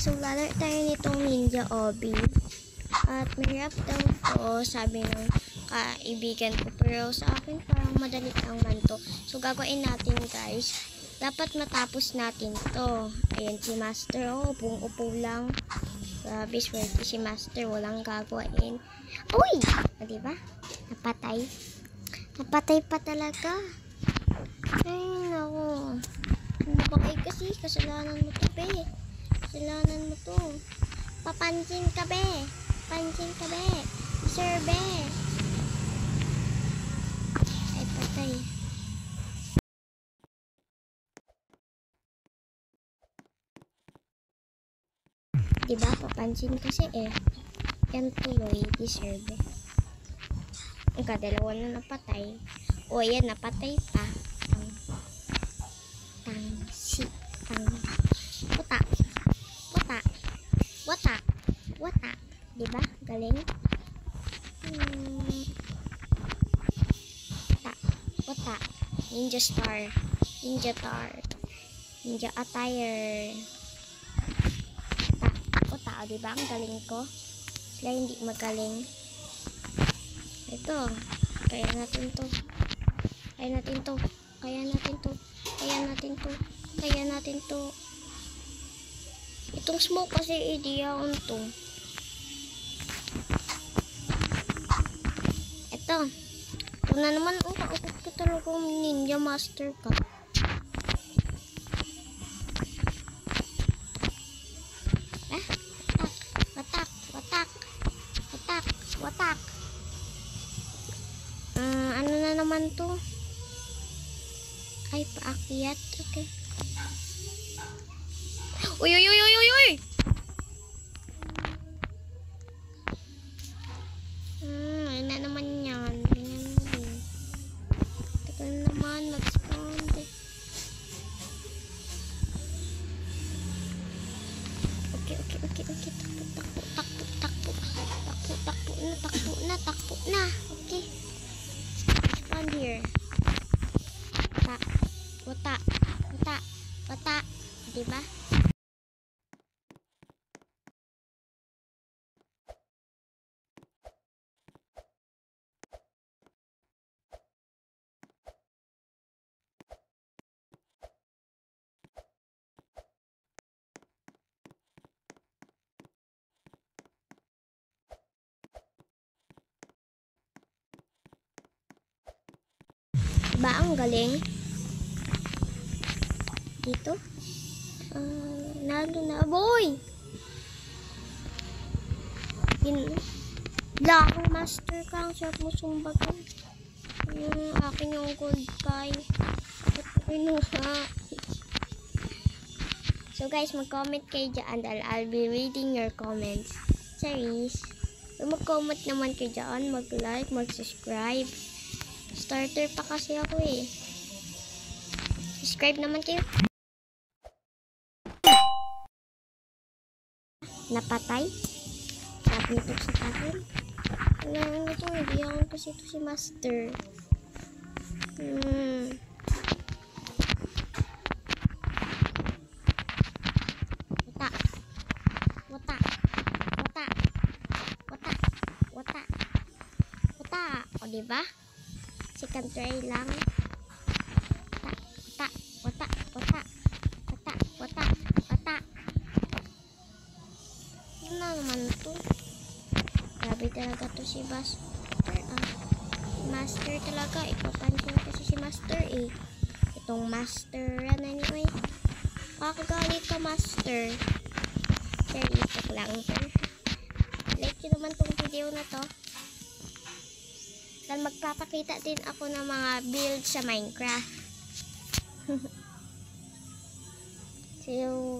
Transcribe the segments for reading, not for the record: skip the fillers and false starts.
So, lalaro tayo nitong Ninja Obby. At mahirap daw to, sabi ng kaibigan ko. Pero sa akin, parang madali lang man to. So, gagawin natin, guys. Dapat matapos natin to. Ayan, si Master. Oh, upong-upo lang. Grabe, swerte si Master. Walang gagawin. Uy! Diba? Napatay. Napatay pa talaga. Ay, naku. Bakit kasi? Kasalanan mo to, be. Kasalanan mo to. Papansin ka, be. Pansin ka, be. Sir, be. Ay, patay. Diba? Papansin kasi eh. Yan tuloy. Deserve. Ang kadalawa na napatay. O, yan. Napatay pa. Watak. Watak. Watak. Watak. Diba? Galing. Watak. Watak. Ninja Star. Ninja Tar. Ninja Attire. Watak. Watak. Diba? Ang galing ko. Sila hindi magaling. Ito. Kaya natin to. Kaya natin to. Kaya natin to. Kaya natin to. Kaya natin to. Itong smoke kasi ideal to. Ito. Ito na naman. Ang kaakot ko talaga Ninja Master ka. Watak. Watak. Watak. Watak. Ano na naman to? Ay, paakyat. Okay. Uy, uy, uy, uy, uy, uy! Ano na naman yan? Ito na naman, mag-spawn. Okay. Takpo na. Okay. Spawn here. Wata. Diba? Diba ang galing? Dito? Nalo na. Boy! Lakang master ka. Ang sarap mo sumbagan. Akin yung gold pie. So guys, mag-comment kayo dyan dahil I'll be reading your comments. Series. Mag-comment naman kayo dyan. Mag-like, mag-subscribe. Starter pa kasi ako eh. Subscribe naman kayo. Napatay. Sabi nito sa akin. Wala ito. Hindi ako kasi ito si Master. Wata. O diba? Second try lang. Wata. Ano naman to? Grabe talaga to si Master. Master talaga. Ipapansin kasi si Master eh. Itong Master anyway. Kakagalit ka Master. Seryoso lang. Like nyo naman tong video na to. Dahil magpapakita din ako ng mga build sa Minecraft.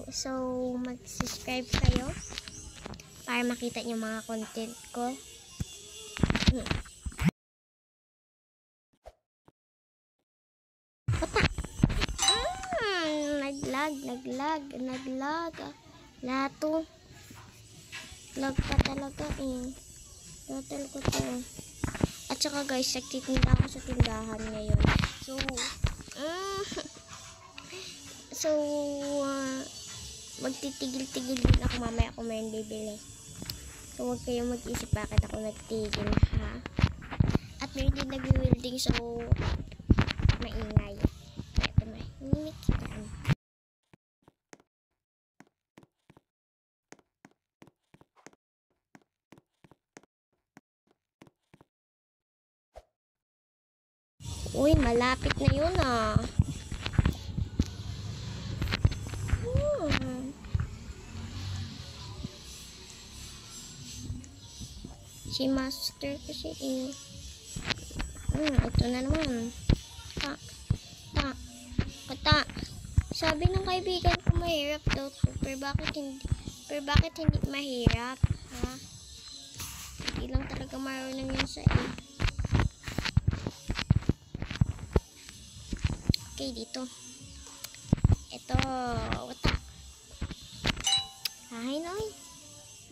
So mag-subscribe kayo para makita nyo mga content ko. Naglag. Lato. Lag pa talaga eh. Total ko to. At saka guys, nagtitinda ako sa tindahan ngayon. So magtitigil-tigil din ako mamaya kung mayroon bibili. So, huwag kayong mag-isip bakit ako nagtigil, ha? At meron din nag-wielding, so maingay. Ito na, hinikitaan. Uy, malapit na yun, ah. Si Master kasi ito na naman. Kata. Sabi ng kaibigan ko mahirap daw to. Pero bakit hindi mahirap? Ha? Hindi lang talaga marunong yun sa Okay, dito. Ito. Wata. Ay, noy.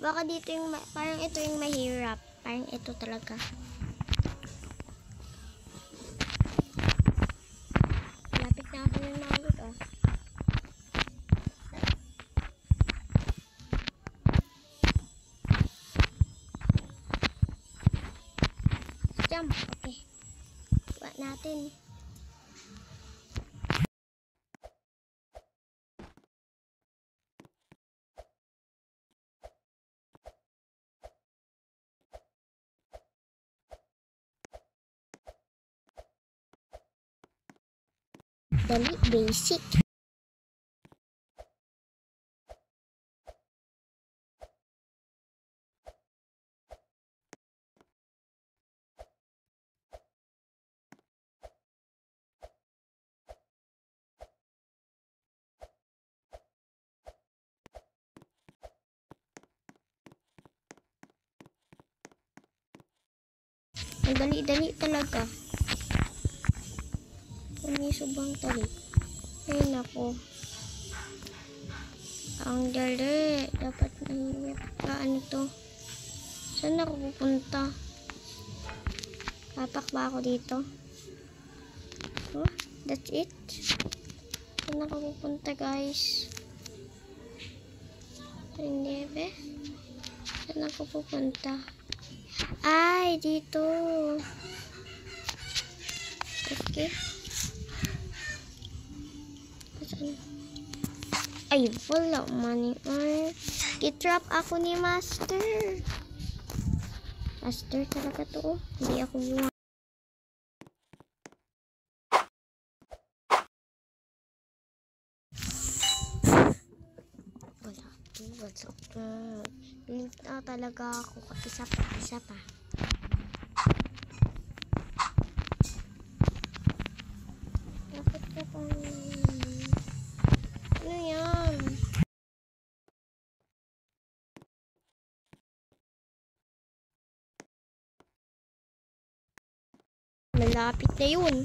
Baka dito yung, parang ito yung mahirap. Parang ito talaga. Lapit na ako ng mahulog, ah. Jump. Okay. Buat natin. Dali, basic. Ang dali-dali talaga. May subang tali. Ay, nako. Ang dali. Dapat mahirap ka. Ano to? Saan ako pupunta? Papak ba ako dito? Oh, that's it. Saan ako pupunta, guys? Hindi ba? Saan ako pupunta? Ay, dito. Okay. Ay, wala man. Kitrap ako ni Master. Master talaga to. Hindi ako yung Link na talaga ako. Isa pa. Bakit ka pa? Ano yan? Malapit na yun.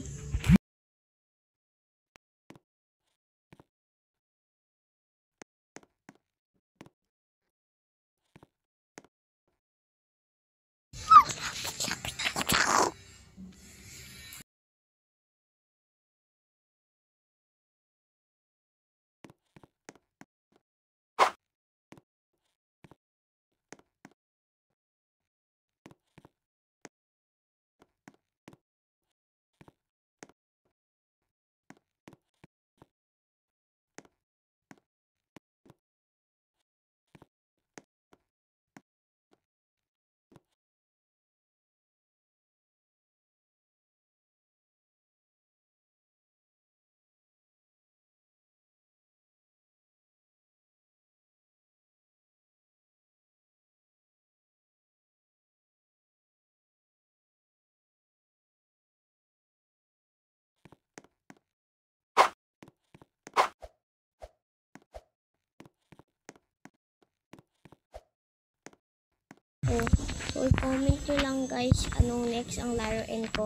So, i-comment nyo lang guys anong next ang laruin ko.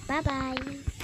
Bye-bye!